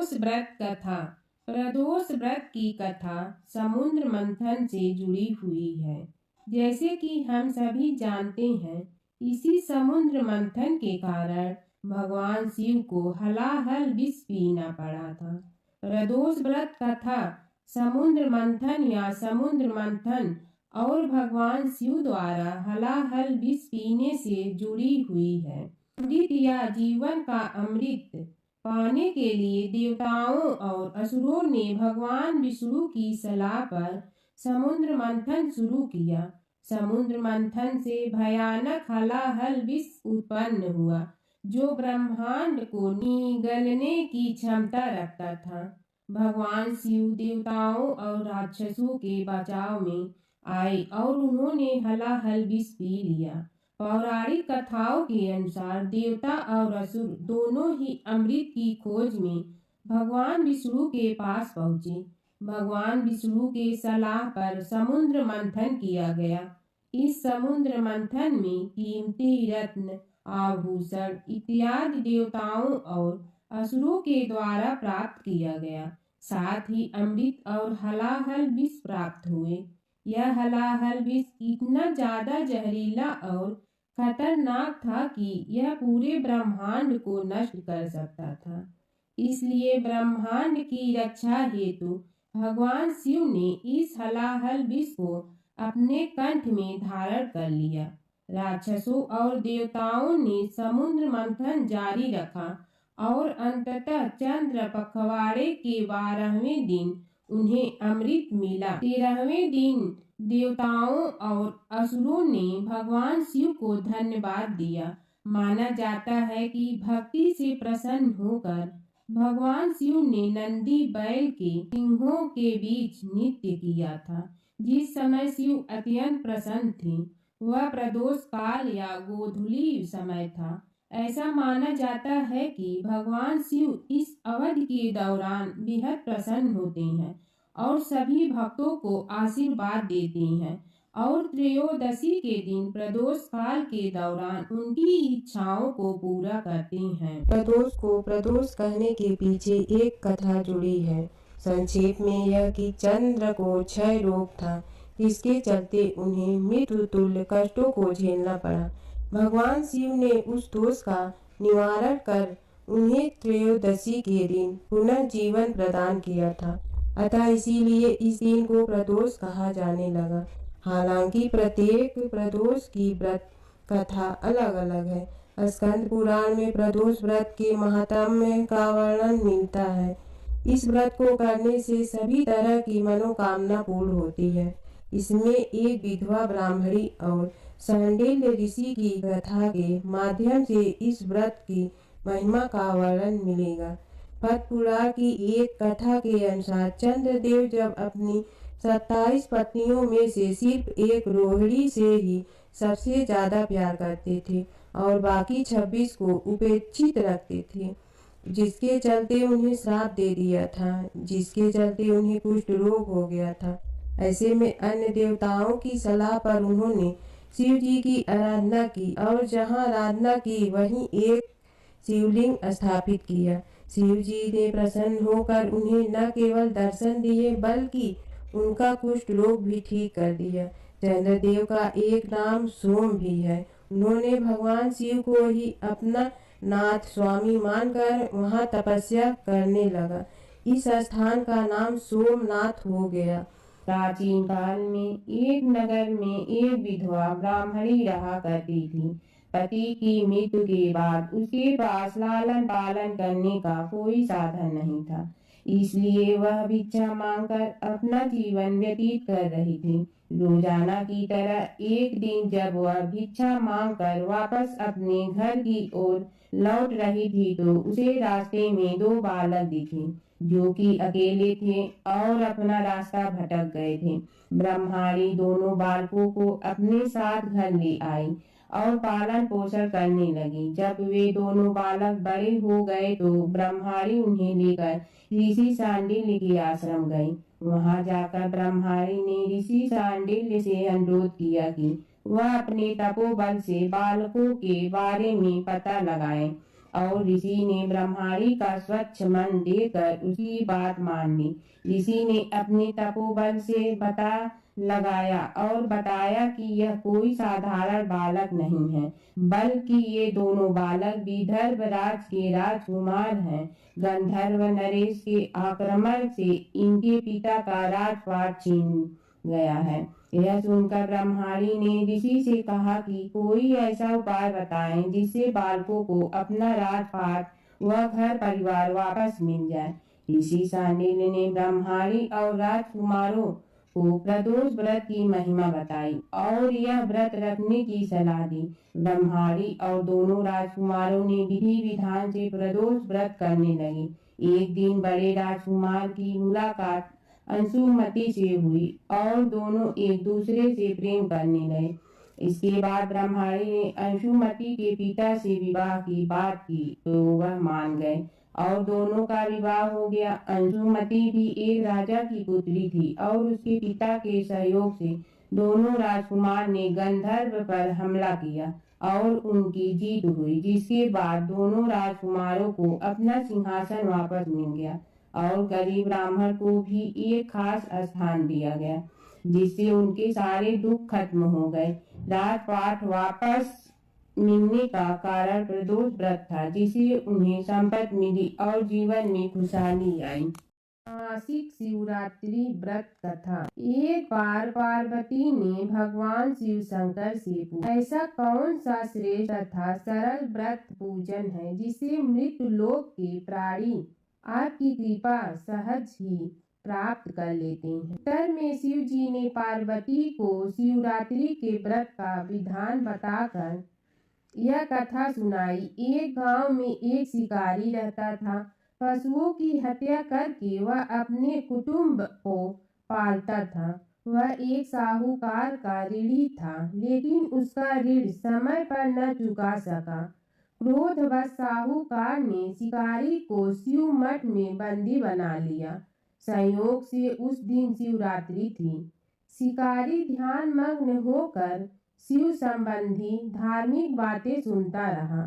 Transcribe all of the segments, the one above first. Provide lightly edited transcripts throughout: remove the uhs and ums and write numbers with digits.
प्रदोष व्रत कथा। प्रदोष व्रत की कथा समुद्र मंथन से जुड़ी हुई है। जैसे कि हम सभी जानते हैं, इसी समुद्र मंथन के कारण भगवान शिव को हलाहल विष पीना पड़ा था। प्रदोष व्रत कथा समुद्र मंथन या समुद्र मंथन और भगवान शिव द्वारा हलाहल विष पीने से जुड़ी हुई है। अमृत या जीवन का अमृत पाने के लिए देवताओं और असुरों ने भगवान विष्णु की सलाह पर समुद्र मंथन शुरू किया। समुद्र मंथन से भयानक हलाहल विष उत्पन्न हुआ, जो ब्रह्मांड को निगलने की क्षमता रखता था। भगवान शिव देवताओं और राक्षसों के बचाव में आए और उन्होंने हलाहल विष पी लिया। पौराणिक कथाओं के अनुसार देवता और असुर दोनों ही अमृत की खोज में भगवान विष्णु के पास पहुँचे। भगवान विष्णु के सलाह पर समुद्र मंथन किया गया। इस समुद्र मंथन में कीमती रत्न, आभूषण इत्यादि देवताओं और असुरों के द्वारा प्राप्त किया गया। साथ ही अमृत और हलाहल विष प्राप्त हुए। यह हलाहल विष इतना ज्यादा जहरीला और खतरनाक था कि यह पूरे ब्रह्मांड को नष्ट कर सकता था। इसलिए ब्रह्मांड की रक्षा हेतु भगवान शिव ने इस हलाहल विष को अपने कंठ में धारण कर लिया। राक्षसों और देवताओं ने समुद्र मंथन जारी रखा और अंततः चंद्र पखवाड़े के 12वें दिन उन्हें अमृत मिला। 13वें दिन देवताओं और असुरों ने भगवान शिव को धन्यवाद दिया। माना जाता है कि भक्ति से प्रसन्न होकर भगवान शिव ने नंदी बैल के सिंहों के बीच नृत्य किया था। जिस समय शिव अत्यंत प्रसन्न थे, वह प्रदोष काल या गोधूली समय था। ऐसा माना जाता है कि भगवान शिव इस अवधि के दौरान बेहद प्रसन्न होते हैं और सभी भक्तों को आशीर्वाद देते हैं और त्रयोदशी के दिन प्रदोष काल के दौरान उनकी इच्छाओं को पूरा करते हैं। प्रदोष को प्रदोष कहने के पीछे एक कथा जुड़ी है। संक्षेप में यह कि चंद्र को क्षय रोग था, जिसके चलते उन्हें मृत्यु तुल्य कष्टों को झेलना पड़ा। भगवान शिव ने उस दोष का निवारण कर उन्हें त्रयोदशी के दिन पुनः जीवन प्रदान किया था। अतः इसीलिए इस दिन को प्रदोष कहा जाने लगा। हालांकि प्रत्येक प्रदोष की व्रत कथा अलग अलग है। स्कंद पुराण में प्रदोष व्रत के महात्म्य का वर्णन मिलता है। इस व्रत को करने से सभी तरह की मनोकामना पूर्ण होती है। इसमें एक विधवा ब्राह्मणी और शांडिल्य ऋषि की कथा के माध्यम से इस व्रत की महिमा का वर्णन मिलेगा। पद्म पुराण की एक कथा के अनुसार चंद्रदेव जब अपनी 27 पत्नियों में से सिर्फ एक रोहिणी से ही सबसे ज्यादा प्यार करते थे और बाकी 26 को उपेक्षित रखते थे, जिसके चलते उन्हें श्राप दे दिया था, जिसके चलते उन्हें कुष्ठ रोग हो गया था। ऐसे में अन्य देवताओं की सलाह पर उन्होंने शिव जी की आराधना की और जहाँ आराधना की वहीं एक शिवलिंग स्थापित किया। शिव जी ने प्रसन्न होकर उन्हें न केवल दर्शन दिए बल्कि उनका कुष्ठ रोग भी ठीक कर दिया। चंद्रदेव का एक नाम सोम भी है। उन्होंने भगवान शिव को ही अपना नाथ स्वामी मानकर वहां तपस्या करने लगा। इस स्थान का नाम सोमनाथ हो गया। प्राचीन काल में एक नगर में एक विधवा ब्राह्मणी रहा करती थी। पति की मृत्यु के बाद उसके पास लालन पालन करने का कोई साधन नहीं था, इसलिए वह भिक्षा मांगकर अपना जीवन व्यतीत कर रही थी। रोजाना की तरह एक दिन जब वह भिक्षा मांगकर वापस अपने घर की ओर लौट रही थी, तो उसे रास्ते में 2 बालक दिखे, जो कि अकेले थे और अपना रास्ता भटक गए थे। ब्रह्माणी दोनों बालकों को अपने साथ घर ले आई और पालन पोषण करने लगी। जब वे दोनों बालक बड़े हो गए तो ब्रह्माणी उन्हें लेकर ऋषि शांडिल्य के आश्रम गई। वहां जाकर ब्रह्माणी ने ऋषि शांडिल्य से अनुरोध किया कि वह अपने तपोबल से बालकों के बारे में पता लगाए और ऋषि ने ब्रह्माणी का स्वच्छ मन देकर उसकी बात मान ली। ऋषि ने अपने तपोबल से पता लगाया और बताया कि यह कोई साधारण बालक नहीं है, बल्कि ये दोनों बालक विदर्भ राज के राजकुमार हैं। गंधर्व नरेश के आक्रमण से इनके पिता का राजपाट छीन गया है। यह सुनकर ब्रह्माणी ने ऋषि से कहा कि कोई ऐसा उपाय बताएं जिससे बालकों को अपना राजपाट व घर परिवार वापस मिल जाए। ऋषि शांडिल ने ब्रह्माणी और राजकुमारों को प्रदोष व्रत की महिमा बताई और यह व्रत रखने की सलाह दी। ब्रह्माणी और दोनों राजकुमारों ने विधि विधान से प्रदोष व्रत करने लगे। एक दिन बड़े राजकुमार की मुलाकात अंशुमति से हुई और दोनों एक दूसरे से प्रेम करने लगे। इसके बाद ब्रह्माणी ने अंशुमति के पिता से विवाह की बात की तो वह मान गए और दोनों का विवाह हो गया। अंशुमति भी एक राजा की पुत्री थी और उसके पिता के सहयोग से दोनों राजकुमार ने गंधर्व पर हमला किया और उनकी जीत हुई, जिसके बाद दोनों राजकुमारों को अपना सिंहासन वापस मिल गया और गरीब ब्राह्मण को भी एक खास स्थान दिया गया, जिससे उनके सारे दुख खत्म हो गए। राजपाट वापस मिलने का कारण प्रदोष व्रत था, जिसे उन्हें संपत्ति मिली और जीवन में खुशहाली आई। मासिक शिवरात्रि व्रत कथा। एक बार पार्वती ने भगवान शिव शंकर से पूछा, ऐसा कौन सा श्रेष्ठ तथा सरल व्रत पूजन है जिसे मृत्यु लोक के प्राणी आपकी कृपा सहज ही प्राप्त कर लेते हैं। उत्तर में शिव जी ने पार्वती को शिवरात्रि के व्रत का विधान बताकर यह कथा सुनाई। एक गांव में एक शिकारी रहता था। पशुओं की हत्या करके वह अपने कुटुंब को पालता था। वह एक साहूकार का ऋणी था, लेकिन उसका ऋण समय पर न चुका सका। क्रोधवश साहूकार ने शिकारी को शिव मठ में बंदी बना लिया। संयोग से उस दिन शिवरात्रि थी। शिकारी ध्यान मग्न होकर शिव संबंधी धार्मिक बातें सुनता रहा।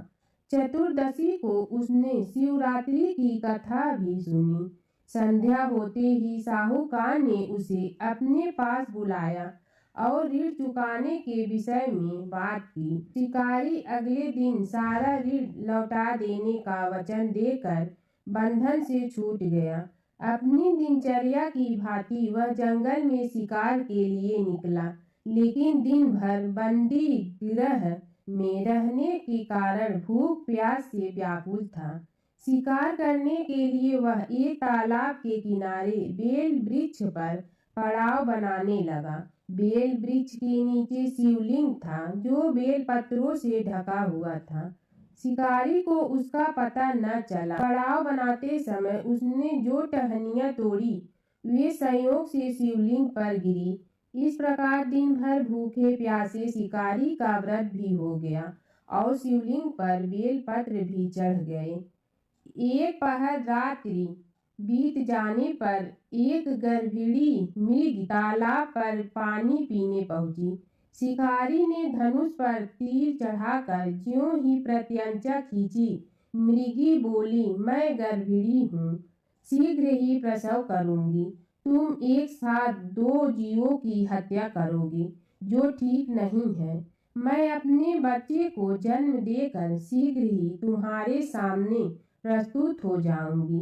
चतुर्दशी को उसने शिवरात्रि की कथा भी सुनी। संध्या होते ही साहूकार ने उसे अपने पास बुलाया और ऋण चुकाने के विषय में बात की। शिकारी अगले दिन सारा ऋण लौटा देने का वचन देकर बंधन से छूट गया। अपनी दिनचर्या की भांति वह जंगल में शिकार के लिए निकला, लेकिन दिन भर बंदी गृह में रहने के कारण भूख प्यास से व्याकुल था। शिकार करने के लिए वह एक तालाब के किनारे बेल वृक्ष पर पड़ाव बनाने लगा। बेल वृक्ष के नीचे शिवलिंग था, जो बेल पत्रों से ढका हुआ था। शिकारी को उसका पता न चला। पड़ाव बनाते समय उसने जो टहनियां तोड़ी वे संयोग से शिवलिंग पर गिरी। इस प्रकार दिन भर भूखे प्यासे शिकारी का व्रत भी हो गया और शिवलिंग पर बेल पत्र भी चढ़ गए। एक पहर रात्रि बीत जाने पर एक गर्भिणी मृग तालाब पर पानी पीने पहुंची। शिकारी ने धनुष पर तीर चढ़ाकर ज्यों ही प्रत्यंचा खींची, मृगी बोली, मैं गर्भिणी हूँ, शीघ्र ही प्रसव करूंगी। तुम एक साथ दो जीवों की हत्या करोगे, जो ठीक नहीं है। मैं अपने बच्चे को जन्म देकर शीघ्र ही तुम्हारे सामने प्रस्तुत हो जाऊंगी,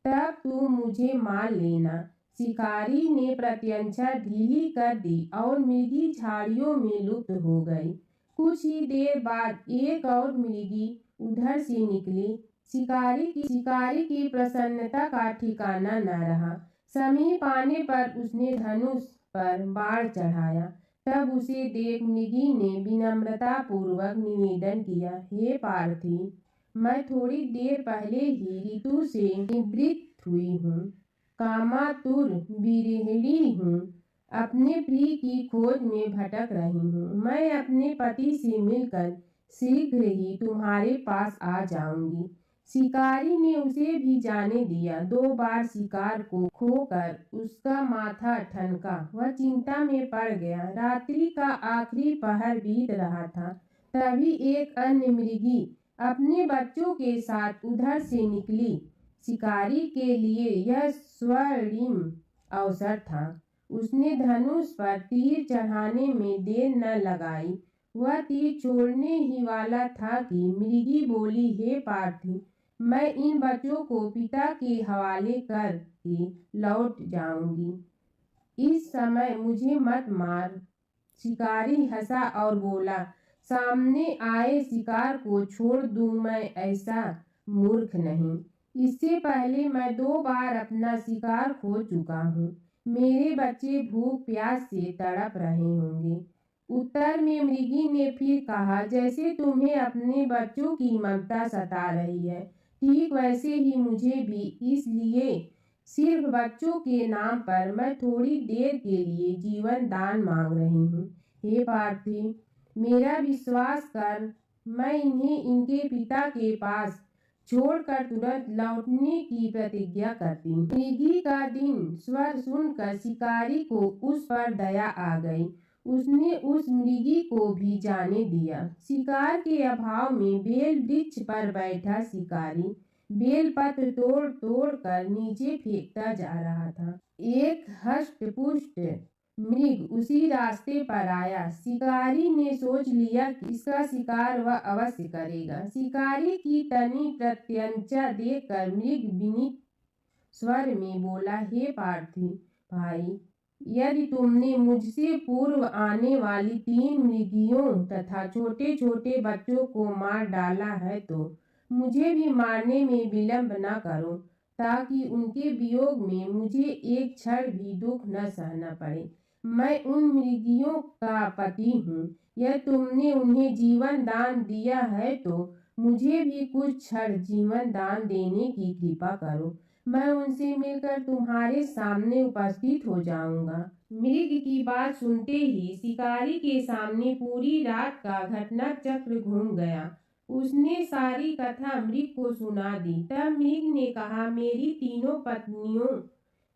तब तुम मुझे मान लेना। शिकारी ने प्रत्यंचा ढीली कर दी और मृगी झाड़ियों में लुप्त हो गई। कुछ ही देर बाद एक और मृगी उधर से निकली। शिकारी की प्रसन्नता का ठिकाना न रहा। समीप आने पर उसने धनुष पर बाण चढ़ाया। तब उसे देख मृगी ने विनम्रता पूर्वक निवेदन किया, हे पार्थी, मैं थोड़ी देर पहले ही ऋतु से निवृत्त हुई हूँ, कामातुर विरहिणी हूँ, अपने प्रिय की खोज में भटक रही हूँ। मैं अपने पति से मिलकर शीघ्र ही तुम्हारे पास आ जाऊंगी। शिकारी ने उसे भी जाने दिया। 2 बार शिकार को खोकर उसका माथा ठनका। वह चिंता में पड़ गया। रात्रि का आखिरी पहर बीत रहा था। तभी एक अन्य मृगी अपने बच्चों के साथ उधर से निकली। शिकारी के लिए यह स्वर्णिम अवसर था। उसने धनुष पर तीर चढ़ाने में देर न लगाई। वह तीर छोड़ने ही वाला था कि मृगी बोली, हे पार्थी, मैं इन बच्चों को पिता के हवाले कर के लौट जाऊंगी। इस समय मुझे मत मार। शिकारी हंसा और बोला, सामने आए शिकार को छोड़ दूं मैं ऐसा मूर्ख नहीं। इससे पहले मैं 2 बार अपना शिकार खो चुका हूँ। मेरे बच्चे भूख प्यास से तड़प रहे होंगे। उत्तर में मृगी ने फिर कहा, जैसे तुम्हें अपने बच्चों की ममता सता रही है, ठीक वैसे ही मुझे भी। इसलिए सिर्फ बच्चों के नाम पर मैं थोड़ी देर के लिए जीवन दान मांग रही हूँ। हे पार्थी, मेरा विश्वास कर। मैं इन्हें इनके पिता के पास छोड़कर तुरंत लौटने की प्रतिज्ञा करती हूँ। मृगी का दिन स्वर सुनकर शिकारी को उस पर दया आ गई। उसने उस मृगी को भी जाने दिया। शिकार के अभाव में बेल वृक्ष पर बैठा शिकारी बेलपत्र तोड़ तोड़ कर नीचे फेंकता जा रहा था। एक हष्ट पुष्ट मृग उसी रास्ते पर आया। शिकारी ने सोच लिया कि इसका शिकार वह अवश्य करेगा। शिकारी की तनी प्रत्यंचा देखकर मृग विनीत स्वर में बोला, हे पार्थी भाई, यदि तुमने मुझसे पूर्व आने वाली 3 मृगियों तथा छोटे छोटे बच्चों को मार डाला है तो मुझे भी मारने में विलंब न करो, ताकि उनके वियोग में मुझे एक क्षण भी दुख न सहना पड़े। मैं उन मृगियों का पति हूँ। यह तुमने उन्हें जीवन दान दिया है तो मुझे भी कुछ क्षण जीवन दान देने की कृपा करो। मैं उनसे मिलकर तुम्हारे सामने उपस्थित हो जाऊंगा। मृग की बात सुनते ही शिकारी के सामने पूरी रात का घटना चक्र घूम गया। उसने सारी कथा मृग को सुना दी। तब मृग ने कहा, मेरी तीनों पत्नियों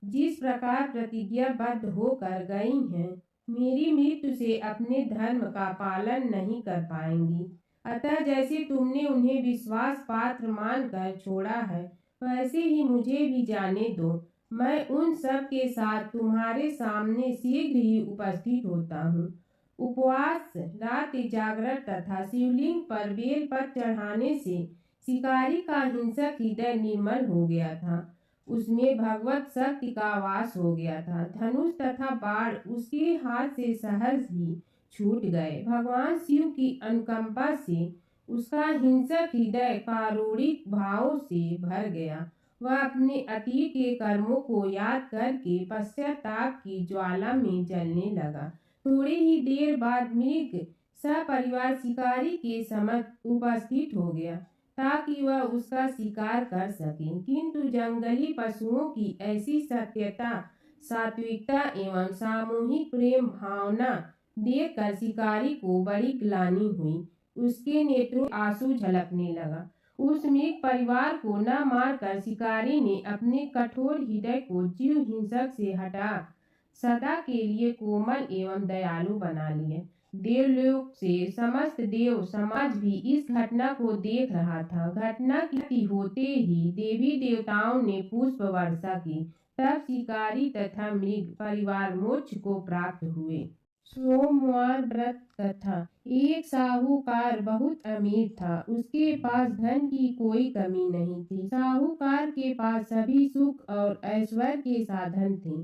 जिस प्रकार प्रतिज्ञाबद्ध होकर गई हैं, मेरी मृत्यु से अपने धर्म का पालन नहीं कर पाएंगी। अतः जैसे तुमने उन्हें विश्वास पात्र मानकर छोड़ा है, वैसे ही मुझे भी जाने दो। मैं उन सब के साथ तुम्हारे सामने शीघ्र ही उपस्थित होता हूँ। उपवास, रात जागरण तथा शिवलिंग पर बेलपत्र चढ़ाने से शिकारी का हिंसक हृदय निर्मल हो गया था। उसमें भगवत शक्ति का वास हो गया था। धनुष तथा बाण उसके हाथ से सहज ही छूट गए। भगवान शिव की अनुकंपा से उसका हिंसक हृदय कारुणिक भाव से भर गया। वह अपने अतीत के कर्मों को याद करके पश्चाताप की ज्वाला में जलने लगा। थोड़ी ही देर बाद मृग सपरिवार शिकारी के समक्ष उपस्थित हो गया, ताकि वह उसका शिकार कर सके। किंतु जंगली पशुओं की ऐसी सत्यता, सात्विकता एवं सामूहिक प्रेम भावना देखकर शिकारी को बड़ी ग्लानि हुई। उसके नेत्रों आंसू झलकने लगा। उस मृग परिवार को न मारकर शिकारी ने अपने कठोर हृदय को जीव हिंसक से हटा सदा के लिए कोमल एवं दयालु बना लिया। देवलोक से समस्त देव समाज भी इस घटना को देख रहा था। घटना की होते ही देवी देवताओं ने पुष्प वर्षा की। तब शिकारी तथा मृग परिवार मोक्ष को प्राप्त हुए। सोमवार व्रत कथा। एक साहूकार बहुत अमीर था। उसके पास धन की कोई कमी नहीं थी। साहूकार के पास सभी सुख और ऐश्वर्य के साधन थे,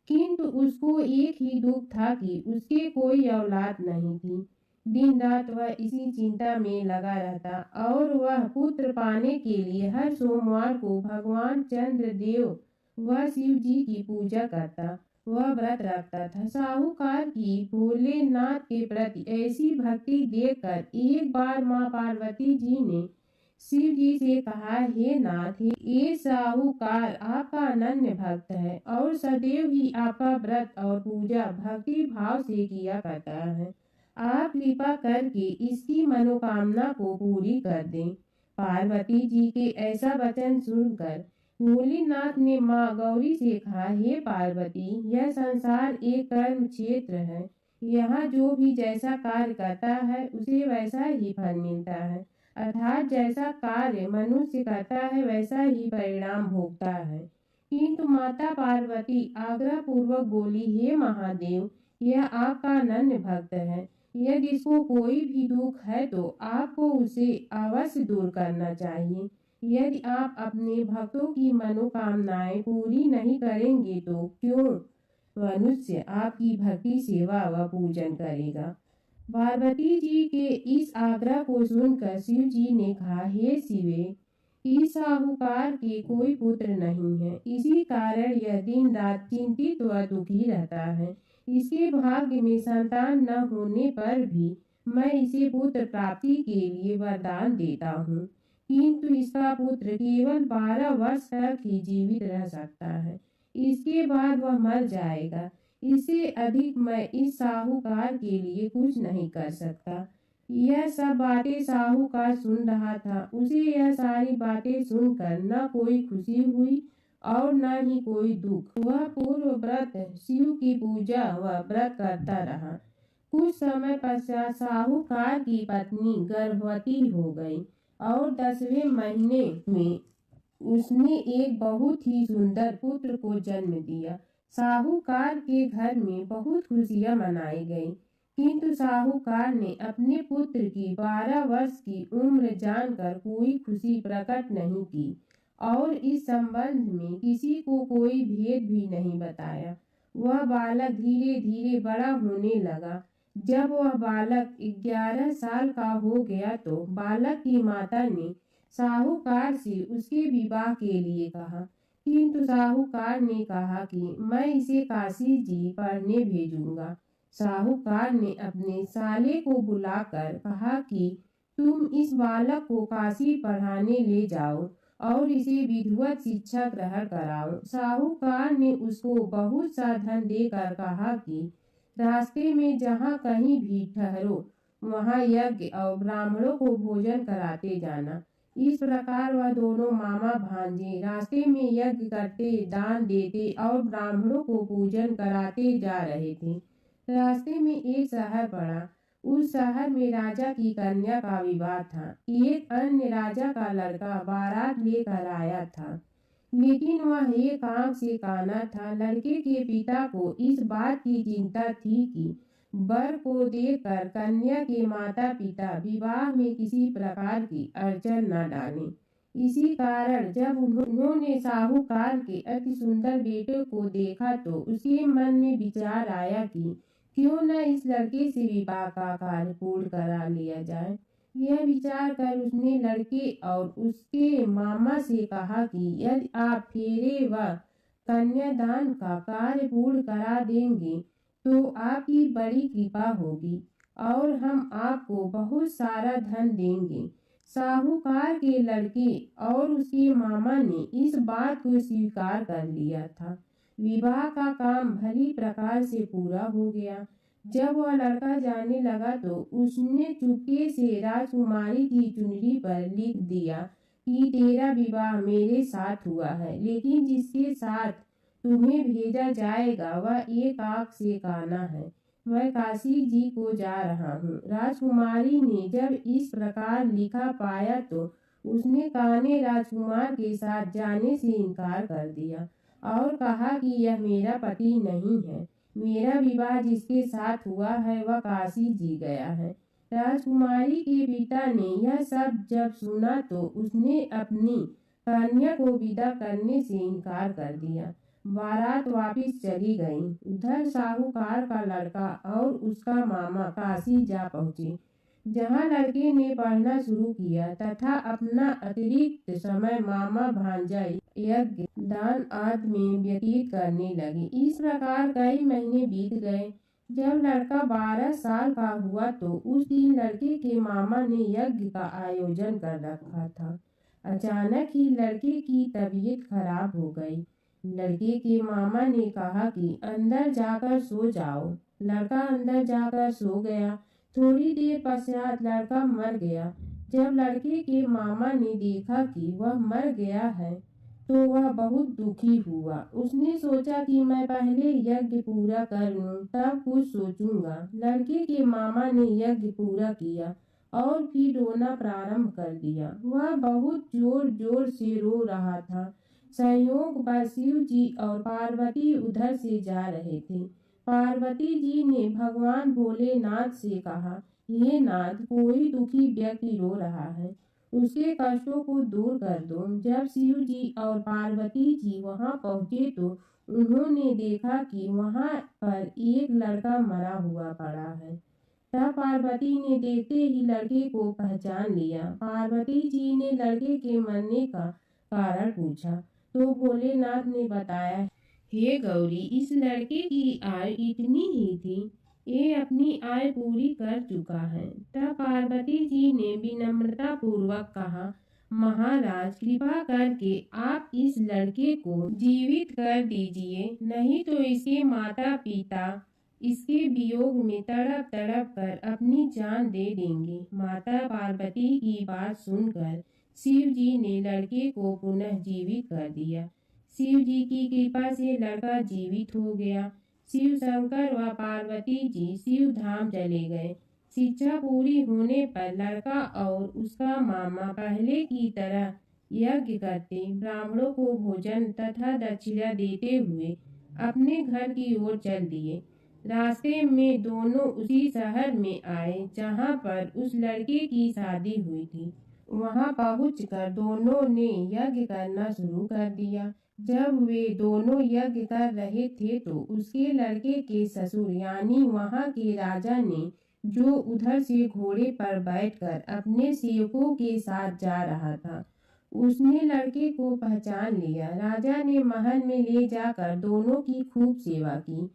किंतु उसको एक ही दुख था कि उसके कोई औलाद नहीं थी। दिन रात वह इसी चिंता में लगा रहता और वह पुत्र पाने के लिए हर सोमवार को भगवान चंद्रदेव व शिव जी की पूजा करता। वह व्रत रखता था। साहूकार की भोलेनाथ के प्रति ऐसी भक्ति देखकर एक बार माँ पार्वती जी ने शिव जी से कहा, हे नाथ, ये साहूकार आपका अनन्य भक्त है और सदैव ही आपका व्रत और पूजा भक्ति भाव से किया करता है। आप कृपा करके इसकी मनोकामना को पूरी कर दें। पार्वती जी के ऐसा वचन सुनकर भोलेनाथ ने माँ गौरी से कहा, हे पार्वती, यह संसार एक कर्म क्षेत्र है। यहाँ जो भी जैसा कार्य करता है उसे वैसा ही फल मिलता है। अर्थात जैसा कार्य मनुष्य करता है वैसा ही परिणाम भोगता है। किंतु माता पार्वती आग्रह पूर्वक बोली, हे महादेव, यह आपका अनन्य भक्त है। यदि इसको कोई भी दुख है तो आपको उसे अवश्य दूर करना चाहिए। यदि आप अपने भक्तों की मनोकामनाएं पूरी नहीं करेंगे तो क्यों मनुष्य आपकी भक्ति सेवा व पूजन करेगा। पार्वती जी के इस आग्रह को सुनकर शिव जी ने कहा, हे शिवे, इस साहूकार के कोई पुत्र नहीं है, इसी कारण यह दिन रात चिंतित व दुखी रहता है। इसके भाग्य में संतान न होने पर भी मैं इसे पुत्र प्राप्ति के लिए वरदान देता हूँ, किंतु इसका पुत्र केवल 12 वर्ष तक ही जीवित रह सकता है, इसके बाद वह मर जाएगा। इससे अधिक मैं इस साहूकार के लिए कुछ नहीं कर सकता। यह सब बातें साहूकार सुन रहा था। उसे यह सारी बातें सुनकर न कोई खुशी हुई और न ही कोई दुख। वह पूर्व व्रत शिव की पूजा व व्रत करता रहा। कुछ समय पश्चात साहूकार की पत्नी गर्भवती हो गई और 10वें महीने में उसने एक बहुत ही सुंदर पुत्र को जन्म दिया। साहूकार के घर में बहुत खुशियां मनाई गई, किंतु साहूकार ने अपने पुत्र की 12 वर्ष की उम्र जानकर कोई खुशी प्रकट नहीं की और इस संबंध में किसी को कोई भेद भी नहीं बताया। वह बालक धीरे धीरे बड़ा होने लगा। जब वह बालक 11 साल का हो गया तो बालक की माता ने साहूकार से उसके विवाह के लिए कहा, किंतु साहूकार ने कहा कि मैं इसे काशी जी पढ़ने भेजूंगा। साहूकार ने अपने साले को बुलाकर कहा कि तुम इस बालक को काशी पढ़ाने ले जाओ और इसे विधिवत शिक्षा ग्रहण कराओ। साहूकार ने उसको बहुत सा धन देकर कहा कि रास्ते में जहाँ कहीं भी ठहरो वहाँ यज्ञ और ब्राह्मणों को भोजन कराते जाना। इस प्रकार वह दोनों मामा भांजे रास्ते में यज्ञ करते, दान देते और ब्राह्मणों को पूजन कराते जा रहे थे। रास्ते में एक शहर पड़ा। उस शहर में राजा की कन्या का विवाह था। एक अन्य राजा का लड़का बारात लेकर आया था, लेकिन वह एक आंख से काना था। लड़के के पिता को इस बात की चिंता थी कि वर को देखकर कन्या के माता पिता विवाह में किसी प्रकार की अड़चन न डालें। इसी कारण जब उन्होंने साहूकार के अति सुंदर बेटे को देखा तो उसके मन में विचार आया कि क्यों न इस लड़के से विवाह का कार्य पूर्ण करा लिया जाए। यह विचार कर उसने लड़के और उसके मामा से कहा कि यदि आप फेरे व कन्यादान का कार्य पूर्ण करा देंगे तो आपकी बड़ी कृपा होगी और हम आपको बहुत सारा धन देंगे। साहूकार के लड़के और उसके मामा ने इस बात को स्वीकार कर लिया था। विवाह का काम भली प्रकार से पूरा हो गया। जब वह लड़का जाने लगा तो उसने चुपके से राजकुमारी की चुनरी पर लिख दिया कि तेरा विवाह मेरे साथ हुआ है, लेकिन जिसके साथ तुम्हें भेजा जाएगा वह एक आंख से काना है। मैं काशी जी को जा रहा हूँ। राजकुमारी ने जब इस प्रकार लिखा पाया तो उसने काने राजकुमार के साथ जाने से इनकार कर दिया और कहा कि यह मेरा पति नहीं है। मेरा विवाह जिसके साथ हुआ है वह काशी जी गया है। राजकुमारी के पिता ने यह सब जब सुना तो उसने अपनी कन्या को विदा करने से इनकार कर दिया। बारात वापिस चली गई। उधर साहूकार का लड़का और उसका मामा काशी जा पहुँचे, जहाँ लड़के ने पढ़ना शुरू किया तथा अपना अतिरिक्त समय मामा भांजा यज्ञ दान आदि में व्यतीत करने लगे। इस प्रकार कई महीने बीत गए। जब लड़का 12 साल का हुआ तो उस दिन लड़के के मामा ने यज्ञ का आयोजन कर रखा था। अचानक ही लड़के की तबीयत खराब हो गई। लड़के के मामा ने कहा कि अंदर जाकर सो जाओ। लड़का अंदर जाकर सो गया। थोड़ी देर पश्चात लड़का मर गया। जब लड़के के मामा ने देखा कि वह मर गया है तो वह बहुत दुखी हुआ। उसने सोचा कि मैं पहले यज्ञ पूरा कर लूं तब कुछ सोचूंगा। लड़के के मामा ने यज्ञ पूरा किया और फिर रोना प्रारंभ कर दिया। वह बहुत जोर जोर से रो रहा था। संयोगवश शिव जी और पार्वती उधर से जा रहे थे। पार्वती जी ने भगवान भोलेनाथ से कहा, हे नाथ, कोई दुखी व्यक्ति रो रहा है, उसके कष्टों को दूर कर दो। जब शिव जी और पार्वती जी वहां पहुंचे तो उन्होंने देखा कि वहां पर एक लड़का मरा हुआ पड़ा है। तब पार्वती ने देखते ही लड़के को पहचान लिया। पार्वती जी ने लड़के के मरने का कारण पूछा तो भोलेनाथ ने बताया, हे गौरी, इस लड़के की आयु इतनी ही थी, ये अपनी आयु पूरी कर चुका है। तब पार्वती जी ने विनम्रता पूर्वक कहा, महाराज, कृपा करके आप इस लड़के को जीवित कर दीजिए, नहीं तो इसके माता पिता इसके वियोग में तड़प तड़प कर अपनी जान दे देंगे। माता पार्वती की बात सुनकर शिव जी ने लड़के को पुनः जीवित कर दिया। शिव जी की कृपा से लड़का जीवित हो गया। शिव शंकर व पार्वती जी शिव धाम चले गए। शिक्षा पूरी होने पर लड़का और उसका मामा पहले की तरह यज्ञ करते, ब्राह्मणों को भोजन तथा दक्षिणा देते हुए अपने घर की ओर चल दिए। रास्ते में दोनों उसी शहर में आए जहाँ पर उस लड़के की शादी हुई थी। वहाँ पहुंचकर दोनों ने यज्ञ करना शुरू कर दिया। जब वे दोनों यज्ञ कर रहे थे तो उसके लड़के के ससुर यानी वहाँ के राजा ने, जो उधर से घोड़े पर बैठकर अपने सेवकों के साथ जा रहा था, उसने लड़के को पहचान लिया। राजा ने महल में ले जाकर दोनों की खूब सेवा की।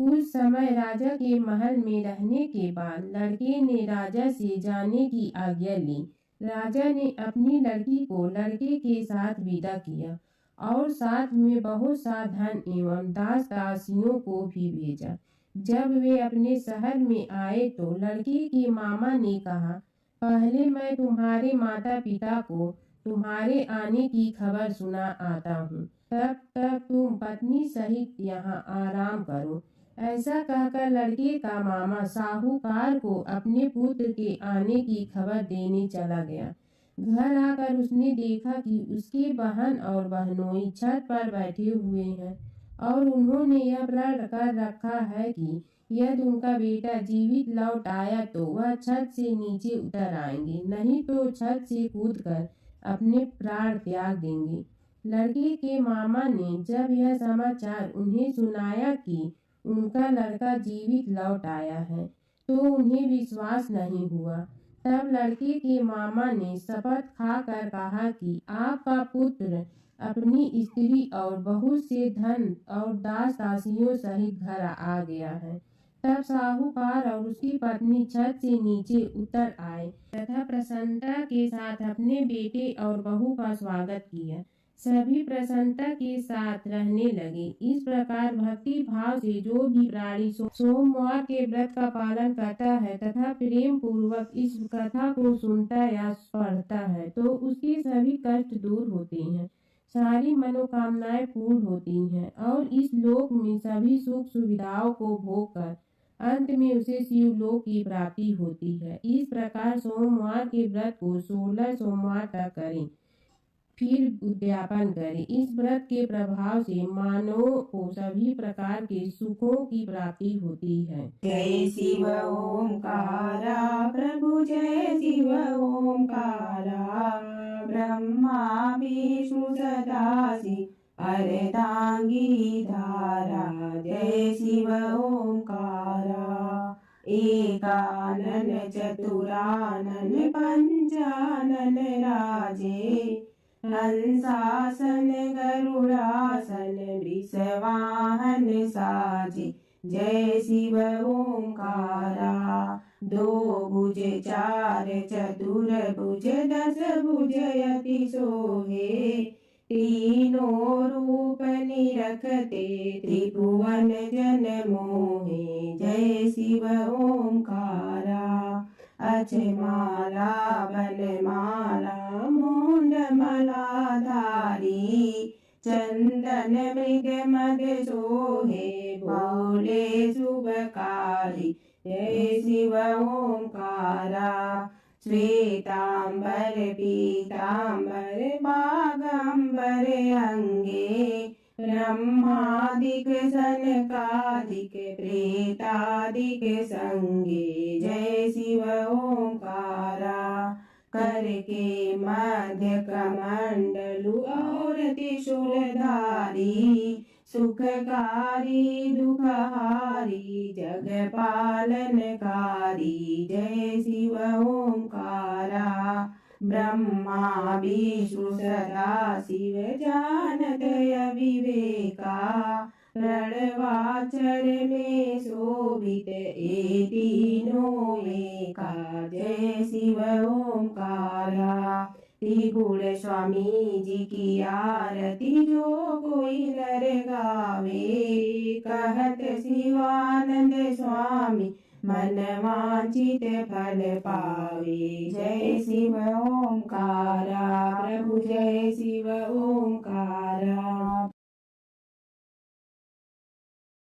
कुछ समय राजा के महल में रहने के बाद लड़के ने राजा से जाने की आज्ञा ली। राजा ने अपनी लड़की को लड़के के साथ विदा किया और साथ में बहुत सा धन एवं दास दासियों को भी भेजा। जब वे अपने शहर में आए तो लड़के के मामा ने कहा, पहले मैं तुम्हारे माता पिता को तुम्हारे आने की खबर सुना आता हूँ, तब तक तुम पत्नी सहित यहाँ आराम करो। ऐसा कहकर लड़के का मामा साहूकार को अपने पुत्र के आने की खबर देने चला गया। घर आकर उसने देखा कि उसके बहन और बहनोई छत पर बैठे हुए हैं और उन्होंने यह प्रण कर रखा है कि यदि उनका बेटा जीवित लौट आया तो वह छत से नीचे उतर आएंगे, नहीं तो छत से कूदकर अपने प्राण त्याग देंगे। लड़के के मामा ने जब यह समाचार उन्हें सुनाया कि उनका लड़का जीवित लौट आया है तो उन्हें विश्वास नहीं हुआ। तब लड़के के मामा ने शपथ खाकर कहा कि आपका पुत्र अपनी स्त्री और बहुत से धन और दास दासियों सहित घर आ गया है। तब साहूकार और उसकी पत्नी छत से नीचे उतर आए तथा प्रसन्नता के साथ अपने बेटे और बहू का स्वागत किया। सभी प्रसन्नता के साथ रहने लगे। इस प्रकार भक्ति भाव से जो भी प्राणी सोमवार के व्रत का पालन करता है तथा प्रेम पूर्वक इस कथा को सुनता या पढ़ता है तो उसके सभी कष्ट दूर होते हैं, सारी मनोकामनाएं पूर्ण होती हैं और इस लोक में सभी सुख सुविधाओं को भोग कर अंत में उसे शिवलोक की प्राप्ति होती है। इस प्रकार सोमवार के व्रत को 16 सोमवार तक करें, फिर उद्यापन करें। इस व्रत के प्रभाव से मानव को सभी प्रकार के सुखों की प्राप्ति होती है। जय शिव ओंकारा प्रभु, जय शिव ओंकारा, ब्रह्मा विष्णु सदा शिव अर्धांगी धारा। जय शिव ओंकारा, एकानन चतुरानन पंचानन राजे, हंसासन गरुड़ासन वृषवाहन साजे। जय शिव ओंकारा, दो भुज चार चतुर भुज दस भुज अति सोहे, तीनों रूप निरखते त्रिभुवन जन मोहे। जय शिव ओंकारा, अचमाला बनमाला मुंड मलाधारी, चंदन मृग मद सोहे भोले शुभकारी। जय शिव ओंकारा, श्वेतांबर पीतांबर बागंबर अंगे ब्रह्मादिक सनकादिक प्रेतादिक संगे जय शिव ओंकारा करके मध्य कमंडलु और त्रिशूलधारी सुखकारी दुखहारी जग पालनकारी जय शिव ओंकारा ब्रह्मा विष्णु सदा शिव जानत अविवेका रणवाचर में शोभित ए तीनों एका जय शिव ओंकारा त्रिगुण स्वामी जी की आरती जो कोई नर गावे कहत शिवानंद स्वामी मन वांछित फल पावे जय शिव ओंकारा प्रभु जय शिव ओंकारा।